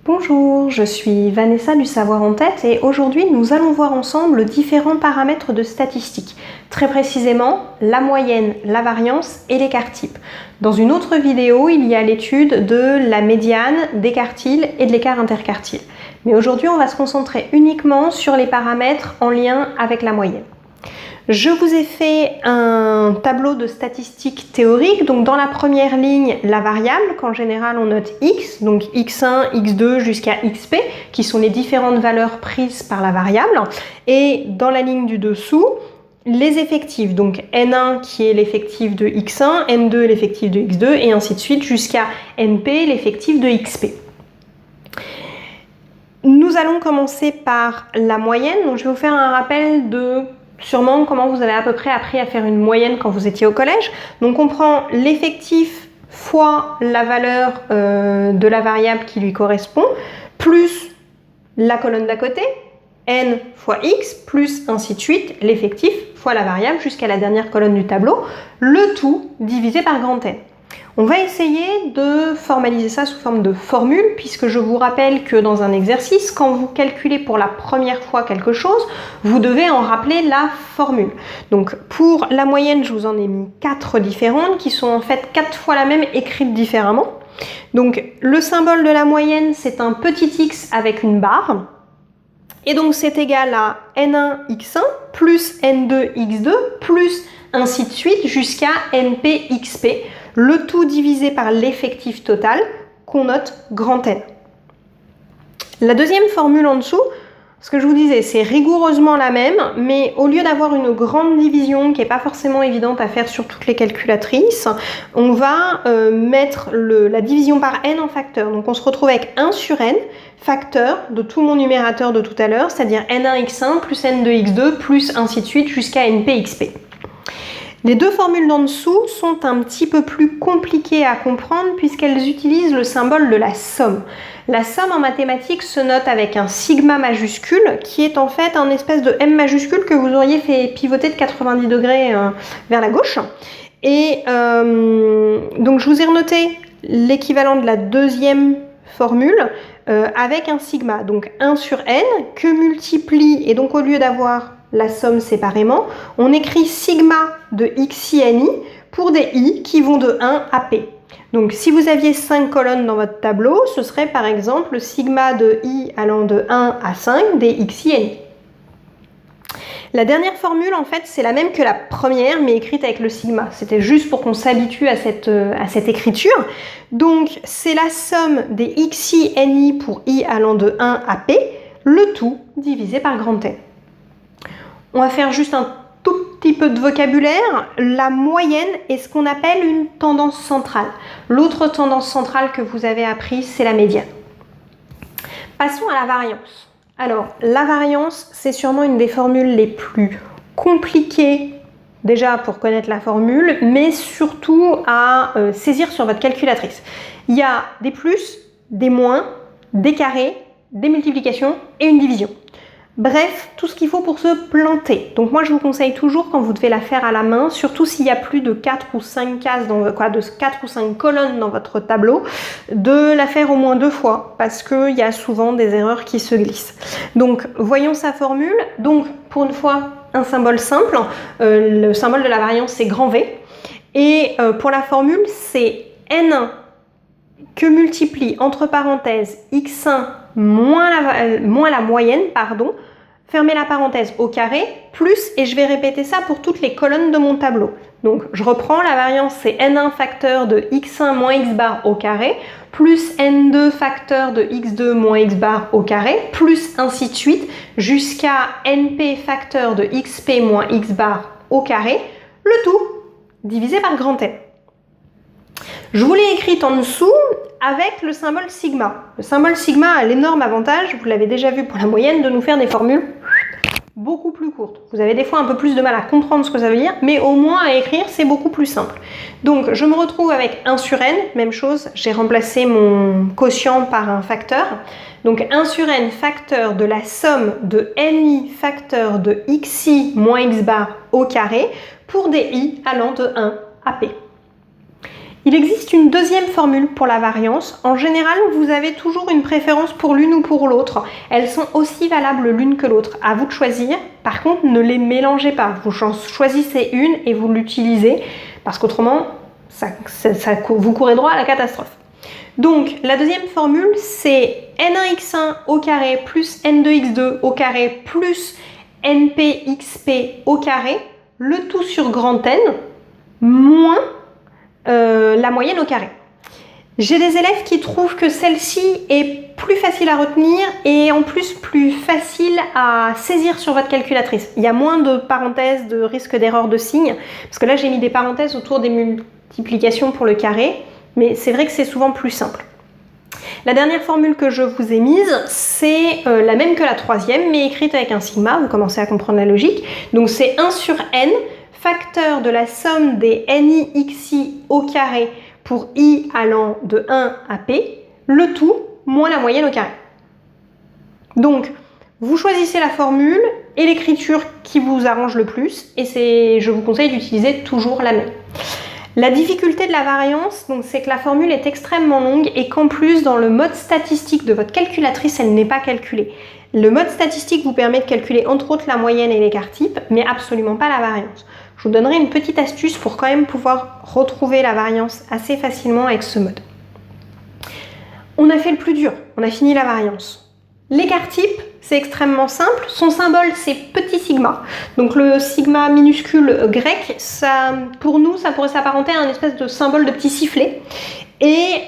Bonjour, je suis Vanessa du Savoir en Tête et aujourd'hui nous allons voir ensemble différents paramètres de statistiques, très précisément la moyenne, la variance et l'écart type. Dans une autre vidéo, il y a l'étude de la médiane, des quartiles et de l'écart interquartile. Mais aujourd'hui, on va se concentrer uniquement sur les paramètres en lien avec la moyenne. Je vous ai fait un tableau de statistiques théoriques, donc dans la première ligne, la variable, qu'en général on note x, donc x1, x2 jusqu'à xp, qui sont les différentes valeurs prises par la variable, et dans la ligne du dessous, les effectifs, donc n1 qui est l'effectif de x1, n2 l'effectif de x2, et ainsi de suite jusqu'à np l'effectif de xp. Nous allons commencer par la moyenne, donc je vais vous faire un rappel de sûrement comment vous avez à peu près appris à faire une moyenne quand vous étiez au collège. Donc on prend l'effectif fois la valeur de la variable qui lui correspond, plus la colonne d'à côté, n fois x, plus ainsi de suite, l'effectif fois la variable jusqu'à la dernière colonne du tableau, le tout divisé par grand N. On va essayer de formaliser ça sous forme de formule, puisque je vous rappelle que dans un exercice, quand vous calculez pour la première fois quelque chose, vous devez en rappeler la formule. Donc pour la moyenne, je vous en ai mis 4 différentes, qui sont en fait 4 fois la même écrite différemment. Donc le symbole de la moyenne, c'est un petit x avec une barre. Et donc c'est égal à n1 x1 plus n2 x2 plus ainsi de suite jusqu'à np xp. Le tout divisé par l'effectif total qu'on note grand N. La deuxième formule en dessous, ce que je vous disais, c'est rigoureusement la même, mais au lieu d'avoir une grande division qui n'est pas forcément évidente à faire sur toutes les calculatrices, on va mettre la division par n en facteur. Donc on se retrouve avec 1 sur n, facteur de tout mon numérateur de tout à l'heure, c'est-à-dire n1 x1 plus n2 x2 plus ainsi de suite jusqu'à np xp. Les deux formules d'en dessous sont un petit peu plus compliquées à comprendre puisqu'elles utilisent le symbole de la somme. La somme en mathématiques se note avec un sigma majuscule qui est en fait un espèce de m majuscule que vous auriez fait pivoter de 90 degrés vers la gauche. Et donc je vous ai renoté l'équivalent de la deuxième formule avec un sigma, donc 1 sur n que multiplie, et donc au lieu d'avoir la somme séparément, on écrit sigma de xi pour des i qui vont de 1 à p. Donc si vous aviez 5 colonnes dans votre tableau, ce serait par exemple le sigma de i allant de 1 à 5 des xi. La dernière formule, en fait, c'est la même que la première, mais écrite avec le sigma. C'était juste pour qu'on s'habitue à cette écriture. Donc, c'est la somme des xi pour i allant de 1 à p, le tout divisé par grand N. On va faire juste un tout petit peu de vocabulaire. La moyenne est ce qu'on appelle une tendance centrale. L'autre tendance centrale que vous avez appris, c'est la médiane. Passons à la variance. Alors, la variance, c'est sûrement une des formules les plus compliquées, déjà pour connaître la formule, mais surtout à saisir sur votre calculatrice. Il y a des plus, des moins, des carrés, des multiplications et une division. Bref, tout ce qu'il faut pour se planter. Donc moi je vous conseille toujours, quand vous devez la faire à la main, surtout s'il y a plus de 4 ou 5 cases, de 4 ou 5 colonnes dans votre tableau, de la faire au moins 2 fois, parce qu'il y a souvent des erreurs qui se glissent. Donc voyons sa formule. Donc pour une fois, un symbole simple, le symbole de la variance c'est grand V, et pour la formule c'est N1 que multiplie entre parenthèses x1 moins la moyenne, pardon, fermez la parenthèse au carré, plus, et je vais répéter ça pour toutes les colonnes de mon tableau. Donc je reprends, la variance c'est n1 facteur de x1 moins x bar au carré, plus n2 facteur de x2 moins x bar au carré, plus ainsi de suite, jusqu'à np facteur de xp moins x bar au carré, le tout divisé par grand N. Je vous l'ai écrite en dessous avec le symbole sigma. Le symbole sigma a l'énorme avantage, vous l'avez déjà vu pour la moyenne, de nous faire des formules beaucoup plus courtes. Vous avez des fois un peu plus de mal à comprendre ce que ça veut dire, mais au moins à écrire, c'est beaucoup plus simple. Donc je me retrouve avec 1 sur n, même chose, j'ai remplacé mon quotient par un facteur. Donc 1 sur n facteur de la somme de ni facteur de xi moins x bar au carré pour des i allant de 1 à p. Il existe une deuxième formule pour la variance. En général, vous avez toujours une préférence pour l'une ou pour l'autre. Elles sont aussi valables l'une que l'autre. À vous de choisir. Par contre, ne les mélangez pas. Vous choisissez une et vous l'utilisez parce qu'autrement, vous courez droit à la catastrophe. Donc, la deuxième formule, c'est n1x1 au carré plus n2x2 au carré plus npxp au carré, le tout sur grand N, moins la moyenne au carré. J'ai des élèves qui trouvent que celle-ci est plus facile à retenir et en plus plus facile à saisir sur votre calculatrice. Il y a moins de parenthèses, de risque d'erreur de signe, parce que là j'ai mis des parenthèses autour des multiplications pour le carré, mais c'est vrai que c'est souvent plus simple. La dernière formule que je vous ai mise, c'est la même que la troisième, mais écrite avec un sigma, vous commencez à comprendre la logique. Donc c'est 1 sur n, facteur de la somme des nixi au carré pour i allant de 1 à p, le tout moins la moyenne au carré. Donc, vous choisissez la formule et l'écriture qui vous arrange le plus, et je vous conseille d'utiliser toujours la même. La difficulté de la variance, c'est que la formule est extrêmement longue et qu'en plus, dans le mode statistique de votre calculatrice, elle n'est pas calculée. Le mode statistique vous permet de calculer entre autres la moyenne et l'écart type, mais absolument pas la variance. Je vous donnerai une petite astuce pour quand même pouvoir retrouver la variance assez facilement avec ce mode. On a fait le plus dur, on a fini la variance. L'écart type, c'est extrêmement simple. Son symbole, c'est petit sigma. Donc le sigma minuscule grec, pour nous, ça pourrait s'apparenter à un espèce de symbole de petit sifflet. Et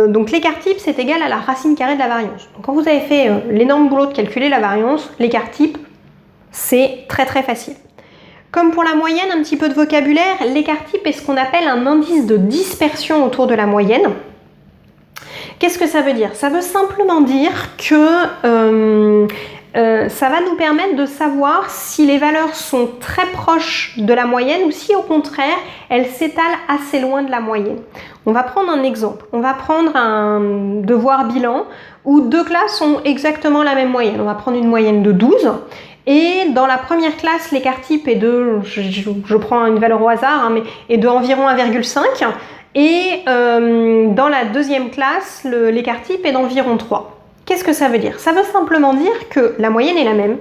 donc l'écart type, c'est égal à la racine carrée de la variance. Donc quand vous avez fait l'énorme boulot de calculer la variance, l'écart type, c'est très très facile. Comme pour la moyenne, un petit peu de vocabulaire, l'écart type est ce qu'on appelle un indice de dispersion autour de la moyenne. Qu'est-ce que ça veut dire? Ça veut simplement dire que ça va nous permettre de savoir si les valeurs sont très proches de la moyenne ou si au contraire, elles s'étalent assez loin de la moyenne. On va prendre un exemple. On va prendre un devoir bilan où deux classes ont exactement la même moyenne. On va prendre une moyenne de 12. Et dans la première classe, l'écart type est de, je prends une valeur au hasard, mais est de environ 1,5. Et dans la deuxième classe, l'écart type est d'environ 3. Qu'est-ce que ça veut dire? Ça veut simplement dire que la moyenne est la même,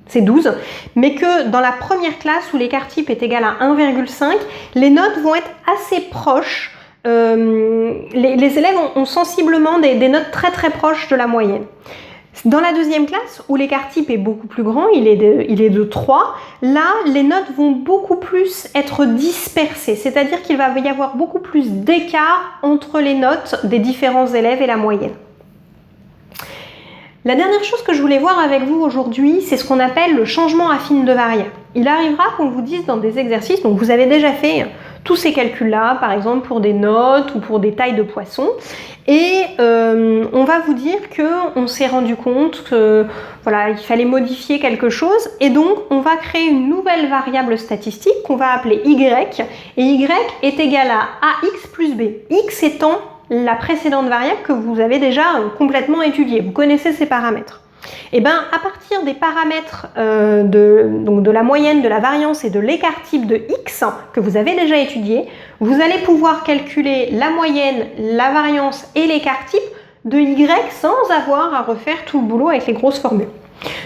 c'est 12, mais que dans la première classe où l'écart type est égal à 1,5, les notes vont être assez proches. Les élèves ont sensiblement des notes très très proches de la moyenne. Dans la deuxième classe, où l'écart type est beaucoup plus grand, il est de 3, là, les notes vont beaucoup plus être dispersées, c'est-à-dire qu'il va y avoir beaucoup plus d'écart entre les notes des différents élèves et la moyenne. La dernière chose que je voulais voir avec vous aujourd'hui, c'est ce qu'on appelle le changement affine de variable. Il arrivera qu'on vous dise dans des exercices, donc vous avez déjà fait tous ces calculs-là, par exemple pour des notes ou pour des tailles de poissons, et on va vous dire qu'on s'est rendu compte que voilà, il fallait modifier quelque chose, et donc on va créer une nouvelle variable statistique qu'on va appeler y, et y est égal à ax plus b, x étant la précédente variable que vous avez déjà complètement étudiée. Vous connaissez ces paramètres. Et bien, à partir des paramètres de la moyenne, de la variance et de l'écart type de x que vous avez déjà étudié, vous allez pouvoir calculer la moyenne, la variance et l'écart type de y sans avoir à refaire tout le boulot avec les grosses formules.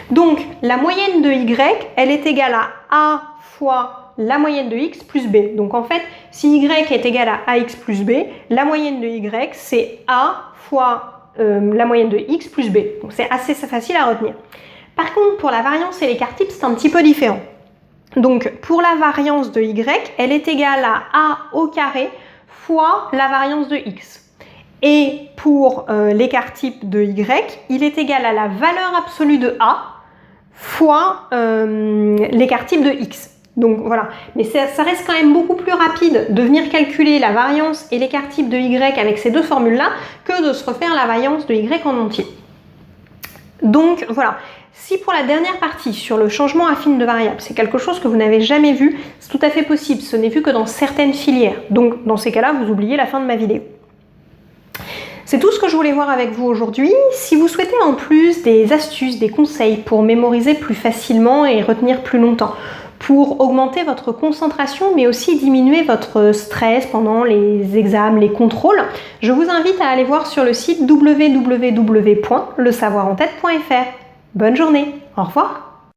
Donc, la moyenne de y, elle est égale à a fois la moyenne de x plus b. Donc en fait, si y est égal à ax plus b, la moyenne de y, c'est a fois la moyenne de x plus b. Donc c'est assez facile à retenir. Par contre, pour la variance et l'écart type, c'est un petit peu différent. Donc pour la variance de y, elle est égale à a au carré fois la variance de x. Et pour l'écart type de y, il est égal à la valeur absolue de a fois l'écart type de x. Donc voilà, mais ça reste quand même beaucoup plus rapide de venir calculer la variance et l'écart type de y avec ces deux formules-là que de se refaire la variance de y en entier. Donc voilà, si pour la dernière partie sur le changement affine de variable, c'est quelque chose que vous n'avez jamais vu, c'est tout à fait possible, ce n'est vu que dans certaines filières. Donc dans ces cas-là, vous oubliez la fin de ma vidéo. C'est tout ce que je voulais voir avec vous aujourd'hui. Si vous souhaitez en plus des astuces, des conseils pour mémoriser plus facilement et retenir plus longtemps, pour augmenter votre concentration, mais aussi diminuer votre stress pendant les examens, les contrôles. Je vous invite à aller voir sur le site www.lesavoirentête.fr. Bonne journée, au revoir.